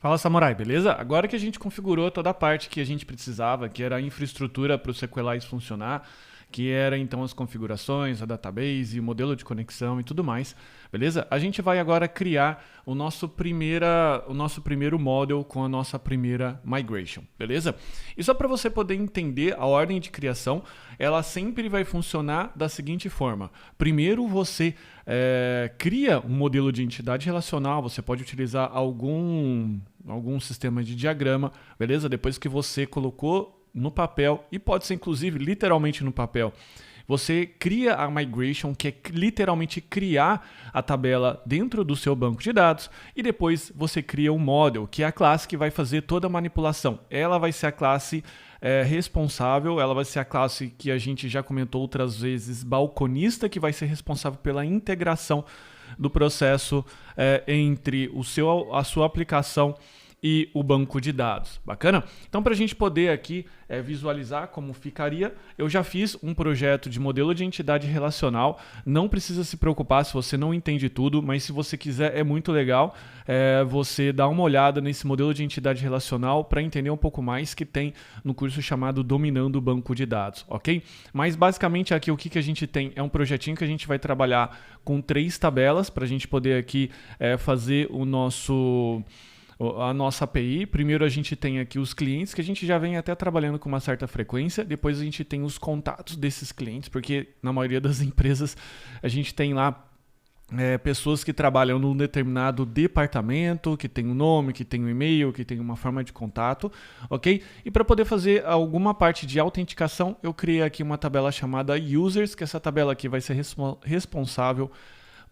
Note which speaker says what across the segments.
Speaker 1: Fala, Samurai, beleza? Agora que a gente configurou toda a parte que a gente precisava, que era a infraestrutura para o SQLite funcionar, que era então as configurações, a database, o modelo de conexão e tudo mais, beleza? A gente vai agora criar o nosso primeiro model com a nossa primeira migration, beleza? E só para você poder entender a ordem de criação, ela sempre vai funcionar da seguinte forma. Primeiro você cria um modelo de entidade relacional, você pode utilizar algum sistema de diagrama, beleza? Depois que você colocou no papel, e pode ser inclusive literalmente no papel, você cria a migration, que é literalmente criar a tabela dentro do seu banco de dados, e depois você cria um model, que é a classe que vai fazer toda a manipulação. Ela vai ser a classe responsável, ela vai ser a classe que a gente já comentou outras vezes, balconista, que vai ser responsável pela integração do processo entre a sua aplicação e o banco de dados. Bacana? Então, para a gente poder aqui visualizar como ficaria, eu já fiz um projeto de modelo de entidade relacional. Não precisa se preocupar se você não entende tudo, mas se você quiser, é muito legal você dar uma olhada nesse modelo de entidade relacional para entender um pouco mais, que tem no curso chamado Dominando o Banco de Dados, ok? Mas basicamente aqui o que a gente tem é um projetinho que a gente vai trabalhar com 3 tabelas para a gente poder aqui fazer a nossa API. Primeiro a gente tem aqui os clientes, que a gente já vem até trabalhando com uma certa frequência. Depois a gente tem os contatos desses clientes, porque na maioria das empresas a gente tem lá pessoas que trabalham num determinado departamento, que tem um nome, que tem um e-mail, que tem uma forma de contato, ok? E para poder fazer alguma parte de autenticação, eu criei aqui uma tabela chamada Users, que essa tabela aqui vai ser responsável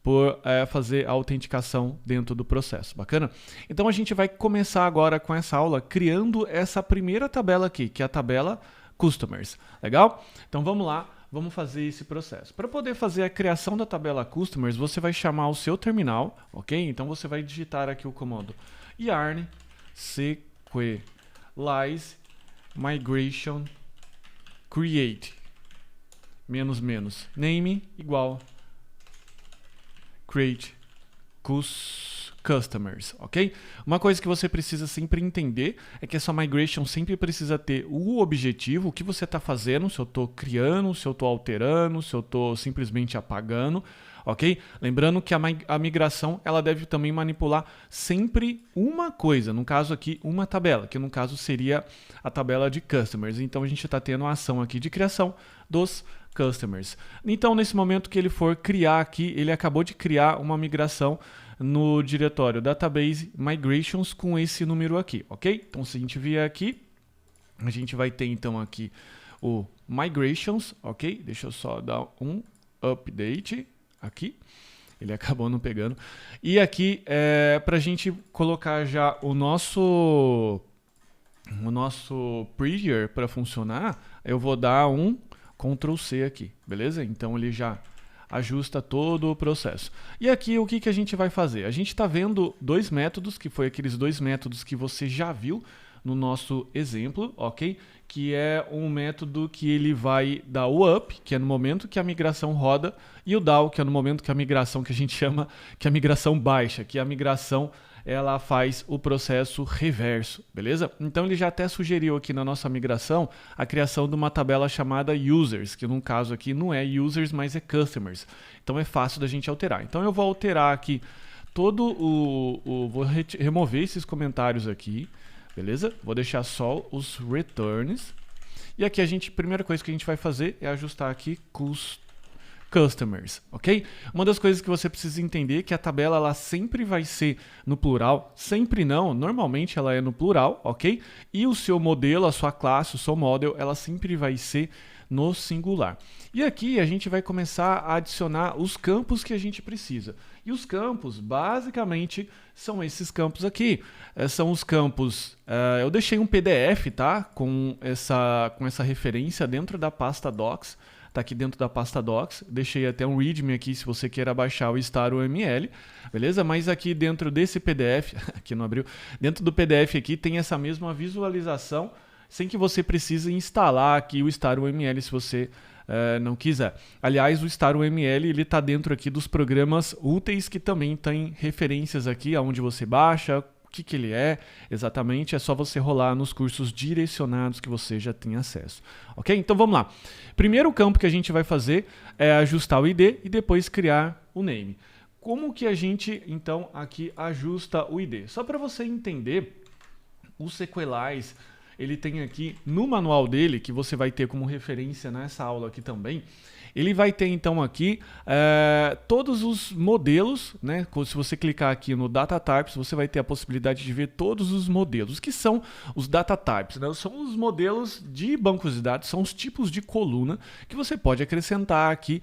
Speaker 1: por fazer a autenticação dentro do processo. Bacana? Então a gente vai começar agora com essa aula criando essa primeira tabela aqui, que é a tabela Customers. Legal? Então vamos lá, vamos fazer esse processo. Para poder fazer a criação da tabela Customers, você vai chamar o seu terminal, ok? Então você vai digitar aqui o comando yarn sequelize migration create name igual create customers, ok? Uma coisa que você precisa sempre entender é que essa migration sempre precisa ter o objetivo, o que você está fazendo, se eu estou criando, se eu estou alterando, se eu estou simplesmente apagando, ok? Lembrando que a migração ela deve também manipular sempre uma coisa, no caso aqui uma tabela, que no caso seria a tabela de customers. Então a gente está tendo a ação aqui de criação dos customers. Então nesse momento que ele for criar aqui, ele acabou de criar uma migração no diretório Database Migrations com esse número aqui, ok? Então se a gente vier aqui, a gente vai ter então aqui o Migrations, ok? Deixa eu só dar um update aqui. Ele acabou não pegando. E aqui, para a gente colocar já o nosso Prettier para funcionar, eu vou dar um Ctrl C aqui, beleza? Então ele já ajusta todo o processo. E aqui o que a gente vai fazer? A gente está vendo 2 métodos, que foi aqueles 2 métodos que você já viu no nosso exemplo, ok? Que é um método que ele vai dar o up, que é no momento que a migração roda, e o down, que é no momento que a migração, que a gente chama que a migração baixa, que a migração ela faz o processo reverso, beleza? Então ele já até sugeriu aqui na nossa migração a criação de uma tabela chamada Users, que no caso aqui não é Users, mas é Customers. Então é fácil da gente alterar. Então eu vou alterar aqui vou remover esses comentários aqui, beleza? Vou deixar só os returns. E aqui a primeira coisa que a gente vai fazer é ajustar aqui customers, ok? Uma das coisas que você precisa entender é que a tabela ela sempre vai ser no plural, sempre não, normalmente ela é no plural, ok? E o seu modelo, a sua classe, o seu model, ela sempre vai ser no singular. E aqui a gente vai começar a adicionar os campos que a gente precisa. E os campos, basicamente, são esses campos aqui. São os campos... eu deixei um PDF, tá? Com essa referência dentro da pasta Docs. Está aqui dentro da pasta Docs, deixei até um readme aqui se você queira baixar o StarUML, beleza? Mas aqui dentro desse PDF, aqui não abriu, dentro do PDF aqui tem essa mesma visualização, sem que você precise instalar aqui o StarUML se você não quiser. Aliás, o StarUML ele está dentro aqui dos programas úteis que também tem referências aqui, onde você baixa, que ele é exatamente, é só você rolar nos cursos direcionados que você já tem acesso. Ok? Então vamos lá. Primeiro campo que a gente vai fazer é ajustar o ID e depois criar o name. Como que a gente, então, aqui ajusta o ID? Só para você entender, o Sequelize, ele tem aqui no manual dele, que você vai ter como referência nessa aula aqui também, ele vai ter então aqui todos os modelos, né? Se você clicar aqui no Data Types, você vai ter a possibilidade de ver todos os modelos. O que são os Data Types? Né? São os modelos de bancos de dados, são os tipos de coluna que você pode acrescentar aqui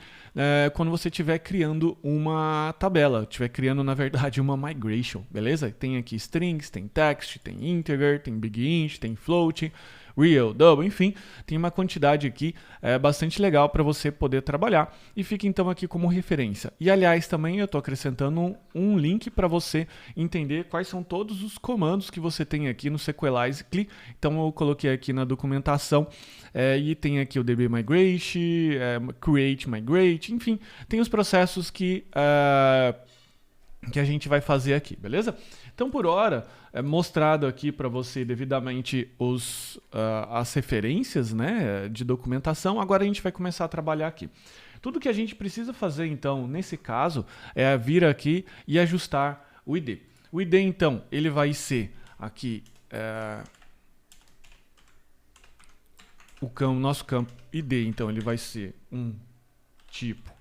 Speaker 1: quando você estiver criando uma tabela, estiver criando, na verdade, uma migration, beleza? Tem aqui strings, tem text, tem integer, tem big int, tem float, real, double, enfim, tem uma quantidade aqui bastante legal para você poder trabalhar e fica então aqui como referência. E aliás, também eu estou acrescentando um link para você entender quais são todos os comandos que você tem aqui no Sequelize CLI. Então eu coloquei aqui na documentação e tem aqui o DB Migrate, Create Migrate, enfim, tem os processos que a gente vai fazer aqui, beleza? Então, por hora, é mostrado aqui para você devidamente as referências, né, de documentação. Agora a gente vai começar a trabalhar aqui. Tudo que a gente precisa fazer, então, nesse caso, é vir aqui e ajustar o ID. O ID, então, ele vai ser aqui nosso campo ID, então, ele vai ser um tipo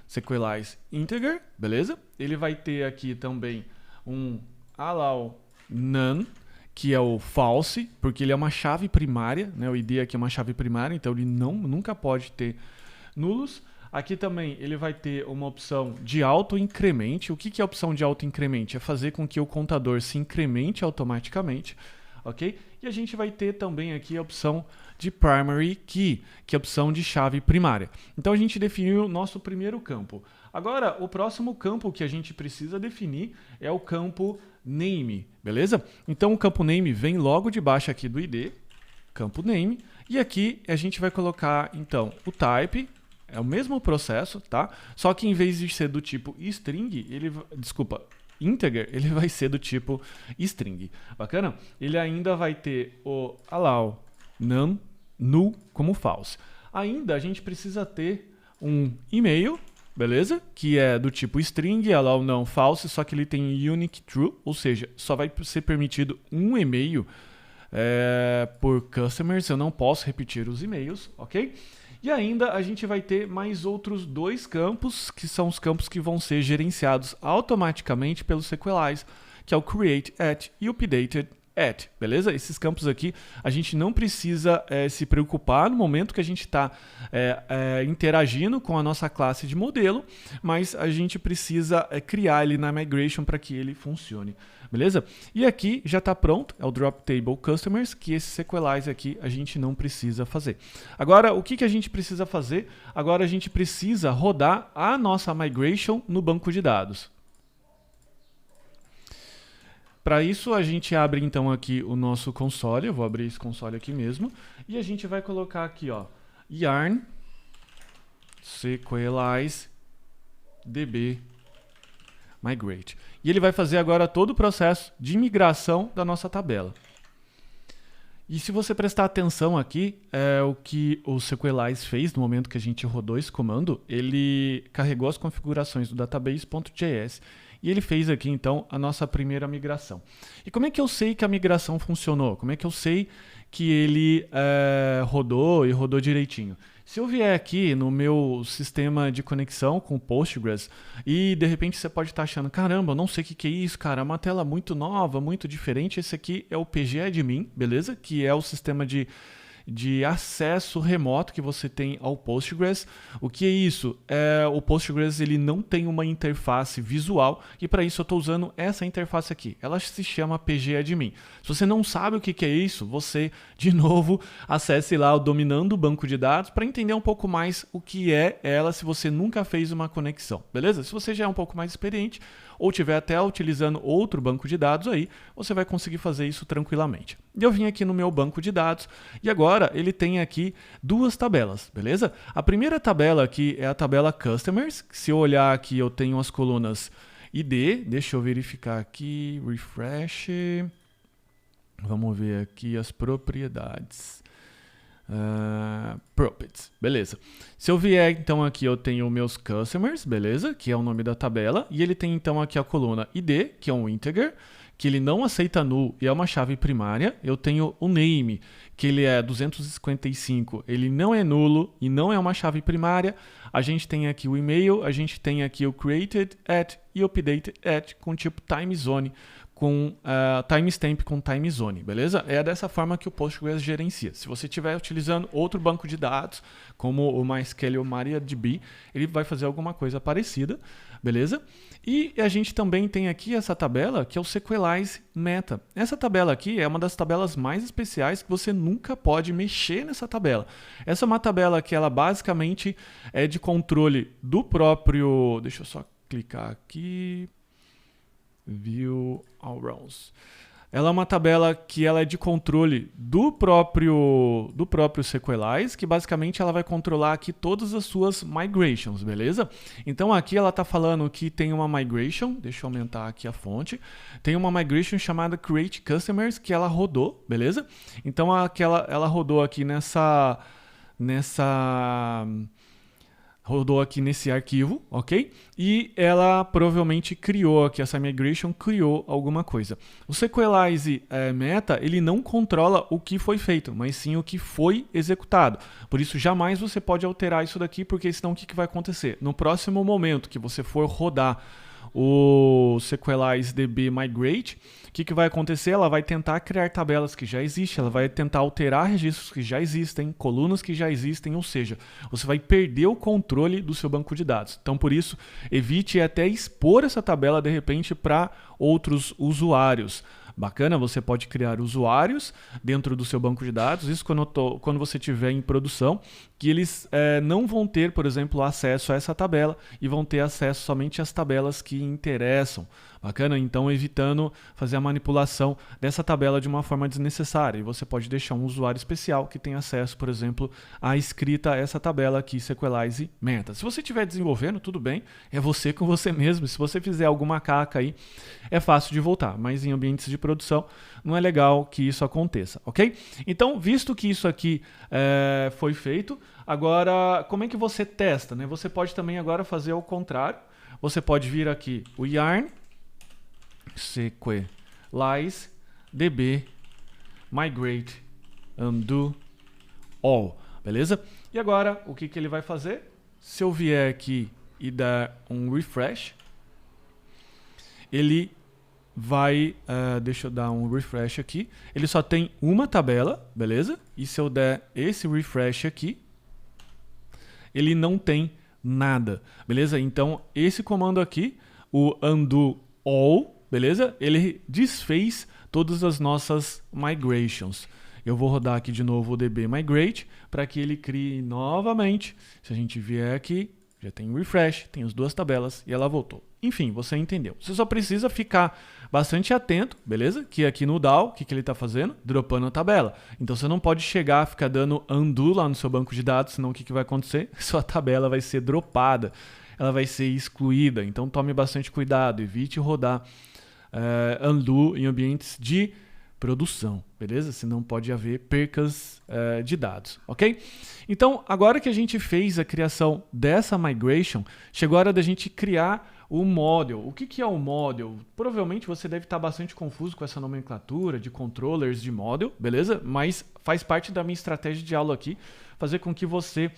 Speaker 1: Sequelize integer, beleza? Ele vai ter aqui também um allow none, que é o false, porque ele é uma chave primária, né? O ID aqui é uma chave primária, então ele nunca pode ter nulos. Aqui também ele vai ter uma opção de auto-incremente. O que é a opção de auto-incremente? É fazer com que o contador se incremente automaticamente, ok? E a gente vai ter também aqui a opção de primary key, que é a opção de chave primária. Então a gente definiu o nosso primeiro campo. Agora, o próximo campo que a gente precisa definir é o campo name, beleza? Então o campo name vem logo debaixo aqui do ID, campo name, e aqui a gente vai colocar então o type, é o mesmo processo, tá? Só que em vez de ser do tipo string, integer, ele vai ser do tipo string. Bacana? Ele ainda vai ter o allow none, null como false. Ainda a gente precisa ter um e-mail, beleza? Que é do tipo string, allow none false, só que ele tem unique true, ou seja, só vai ser permitido um e-mail por customers, eu não posso repetir os e-mails, ok? E ainda a gente vai ter mais outros dois campos, que são os campos que vão ser gerenciados automaticamente pelo Sequelize, que é o create at e o updated at, beleza? Esses campos aqui a gente não precisa se preocupar no momento que a gente está interagindo com a nossa classe de modelo, mas a gente precisa criar ele na migration para que ele funcione, beleza? E aqui já está pronto, é o drop table customers, que esse Sequelize aqui a gente não precisa fazer. Agora, o que a gente precisa fazer? Agora a gente precisa rodar a nossa migration no banco de dados. Para isso, a gente abre então aqui o nosso console, eu vou abrir esse console aqui mesmo, e a gente vai colocar aqui, ó, yarn Sequelize db migrate. E ele vai fazer agora todo o processo de migração da nossa tabela. E se você prestar atenção aqui, o que o Sequelize fez no momento que a gente rodou esse comando, ele carregou as configurações do database.js e ele fez aqui então a nossa primeira migração. E como é que eu sei que a migração funcionou? Como é que eu sei que ele rodou e rodou direitinho? Se eu vier aqui no meu sistema de conexão com o Postgres e de repente você pode estar achando, caramba, eu não sei o que é isso, cara, é uma tela muito nova, muito diferente. Esse aqui é o pgadmin, beleza? Que é o sistema de acesso remoto que você tem ao Postgres. O que é isso? O Postgres ele não tem uma interface visual e para isso eu estou usando essa interface aqui. Ela se chama pgadmin. Se você não sabe o que é isso, você, de novo, acesse lá o Dominando o Banco de Dados para entender um pouco mais o que é ela se você nunca fez uma conexão, beleza? Se você já é um pouco mais experiente ou estiver até utilizando outro banco de dados aí, você vai conseguir fazer isso tranquilamente. E eu vim aqui no meu banco de dados e agora ele tem aqui duas tabelas, beleza? A primeira tabela aqui é a tabela Customers. Se eu olhar aqui, eu tenho as colunas ID, deixa eu verificar aqui, refresh, vamos ver aqui as propriedades. Properties, beleza. Se eu vier então aqui eu tenho meus customers, beleza, que é o nome da tabela, e ele tem então aqui a coluna ID, que é um integer, que ele não aceita null e é uma chave primária. Eu tenho o name, que ele é 255, ele não é nulo e não é uma chave primária. A gente tem aqui o e-mail, a gente tem aqui o created at e updated at com tipo time zone, com timestamp com time zone, beleza? É dessa forma que o Postgres gerencia. Se você estiver utilizando outro banco de dados, como o MySQL ou MariaDB, ele vai fazer alguma coisa parecida, beleza? E a gente também tem aqui essa tabela, que é o Sequelize Meta. Essa tabela aqui é uma das tabelas mais especiais que você nunca pode mexer nessa tabela. Essa é uma tabela que ela basicamente é de controle do próprio... Deixa eu só clicar aqui... View all rows. Ela é uma tabela que ela é de controle do próprio Sequelize, que basicamente ela vai controlar aqui todas as suas migrations, beleza? Então aqui ela está falando que tem uma migration, deixa eu aumentar aqui a fonte, tem uma migration chamada Create Customers que ela rodou, beleza? Então ela rodou aqui rodou aqui nesse arquivo, ok? E ela provavelmente criou aqui, essa migration criou alguma coisa. O Sequelize Meta, ele não controla o que foi feito, mas sim o que foi executado. Por isso, jamais você pode alterar isso daqui, porque senão o que vai acontecer? No próximo momento que você for rodar o Sequelize DB Migrate, o que vai acontecer? Ela vai tentar criar tabelas que já existem, ela vai tentar alterar registros que já existem, colunas que já existem, ou seja, você vai perder o controle do seu banco de dados. Então, por isso, evite até expor essa tabela, de repente, para outros usuários. Bacana, você pode criar usuários dentro do seu banco de dados, isso quando você estiver em produção, que eles não vão ter, por exemplo, acesso a essa tabela e vão ter acesso somente às tabelas que interessam. Bacana? Então, evitando fazer a manipulação dessa tabela de uma forma desnecessária. E você pode deixar um usuário especial que tem acesso, por exemplo, à escrita a essa tabela aqui, Sequelize Meta. Se você estiver desenvolvendo, tudo bem, é você com você mesmo. Se você fizer alguma caca aí, é fácil de voltar. Mas em ambientes de produção, não é legal que isso aconteça, ok? Então, visto que isso aqui foi feito, agora, como é que você testa, né? Você pode também agora fazer ao contrário. Você pode vir aqui, o yarn, Sequelize DB Migrate Undo All, beleza? E agora, o que ele vai fazer? Se eu vier aqui e dar um refresh, ele vai, deixa eu dar um refresh aqui, ele só tem uma tabela, beleza? E se eu der esse refresh aqui, ele não tem nada, beleza? Então, esse comando aqui, o undo all, beleza? Ele desfez todas as nossas migrations. Eu vou rodar aqui de novo o DB Migrate para que ele crie novamente. Se a gente vier aqui, já tem um refresh, tem as duas tabelas e ela voltou. Enfim, você entendeu. Você só precisa ficar bastante atento, beleza? Que aqui no DAO, o que ele está fazendo? Dropando a tabela. Então você não pode chegar, ficar dando undo lá no seu banco de dados, senão o que vai acontecer? Sua tabela vai ser dropada, ela vai ser excluída. Então tome bastante cuidado, evite rodar undo em ambientes de produção, beleza? Senão pode haver percas de dados, ok? Então, agora que a gente fez a criação dessa migration, chegou a hora da gente criar o model. O que é o model? Provavelmente você deve estar bastante confuso com essa nomenclatura de controllers de model, beleza? Mas faz parte da minha estratégia de aula aqui, fazer com que você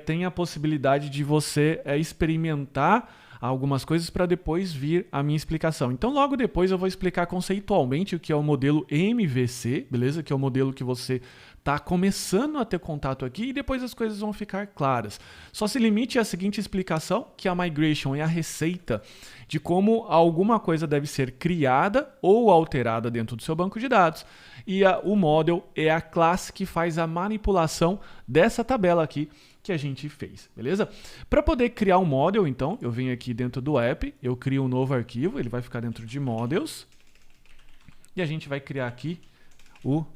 Speaker 1: tenha a possibilidade de você experimentar algumas coisas para depois vir a minha explicação. Então, logo depois eu vou explicar conceitualmente o que é o modelo MVC, beleza? Que é o modelo que você está começando a ter contato aqui e depois as coisas vão ficar claras. Só se limite à seguinte explicação, que a migration é a receita de como alguma coisa deve ser criada ou alterada dentro do seu banco de dados. E o model é a classe que faz a manipulação dessa tabela aqui que a gente fez, beleza? Para poder criar um model, então, eu venho aqui dentro do app, eu crio um novo arquivo, ele vai ficar dentro de models, e a gente vai criar aqui o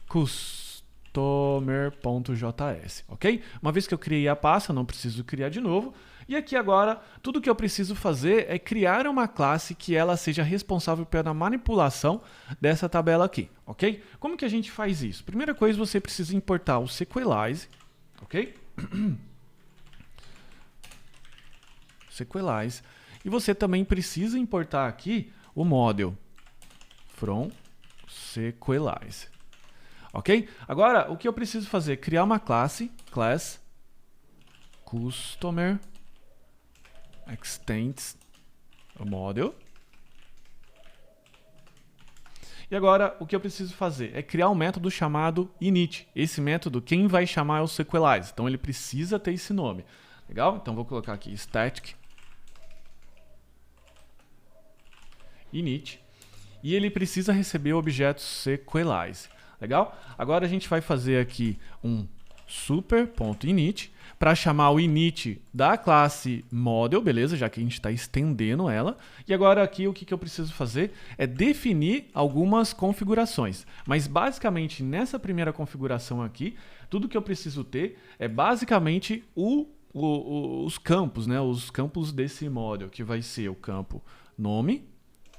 Speaker 1: custom customer.js, ok? Uma vez que eu criei a pasta, eu não preciso criar de novo. E aqui agora, tudo que eu preciso fazer é criar uma classe que ela seja responsável pela manipulação dessa tabela aqui, ok? Como que a gente faz isso? Primeira coisa, você precisa importar o Sequelize, ok? Sequelize. E você também precisa importar aqui o model from Sequelize. Ok? Agora, o que eu preciso fazer? Criar uma classe, class customer extends model. E agora, o que eu preciso fazer é criar um método chamado init. Esse método, quem vai chamar é o Sequelize. Então, ele precisa ter esse nome. Legal? Então, vou colocar aqui static init. E ele precisa receber o objeto Sequelize. Legal? Agora, a gente vai fazer aqui um super.init para chamar o init da classe model, beleza? Já que a gente está estendendo ela. E agora aqui o que eu preciso fazer é definir algumas configurações. Mas basicamente nessa primeira configuração aqui, tudo que eu preciso ter é basicamente os campos, né? Os campos desse model, que vai ser o campo nome,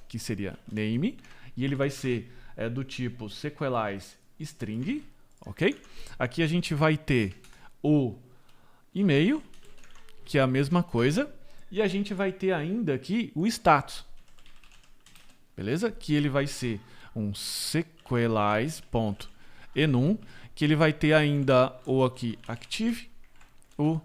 Speaker 1: que seria name, e ele vai ser do tipo Sequelize string, ok? Aqui a gente vai ter o e-mail, que é a mesma coisa, e a gente vai ter ainda aqui o status, beleza? Que ele vai ser um sequelize.enum, que ele vai ter ainda o aqui active, o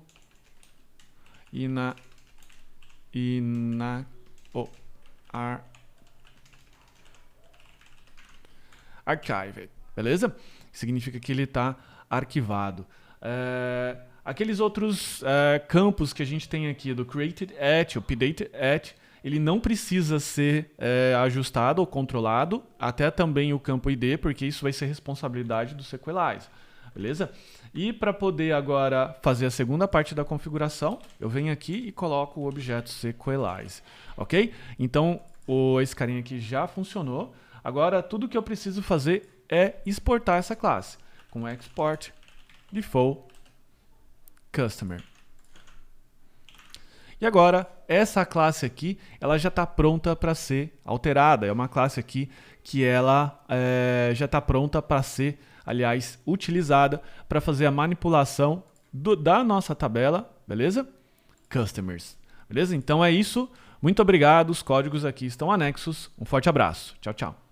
Speaker 1: archived, beleza? Significa que ele está arquivado. Aqueles outros campos que a gente tem aqui do created at, o updated at, ele não precisa ser ajustado ou controlado, até também o campo ID, porque isso vai ser responsabilidade do Sequelize, beleza? E para poder agora fazer a segunda parte da configuração, eu venho aqui e coloco o objeto Sequelize, ok? Então, esse carinha aqui já funcionou. Agora, tudo que eu preciso fazer é exportar essa classe com export default customer. E agora, essa classe aqui, ela já está pronta para ser alterada. É uma classe aqui que ela já está pronta para ser, aliás, utilizada para fazer a manipulação da nossa tabela, beleza? Customers. Beleza? Então é isso. Muito obrigado. Os códigos aqui estão anexos. Um forte abraço. Tchau, tchau.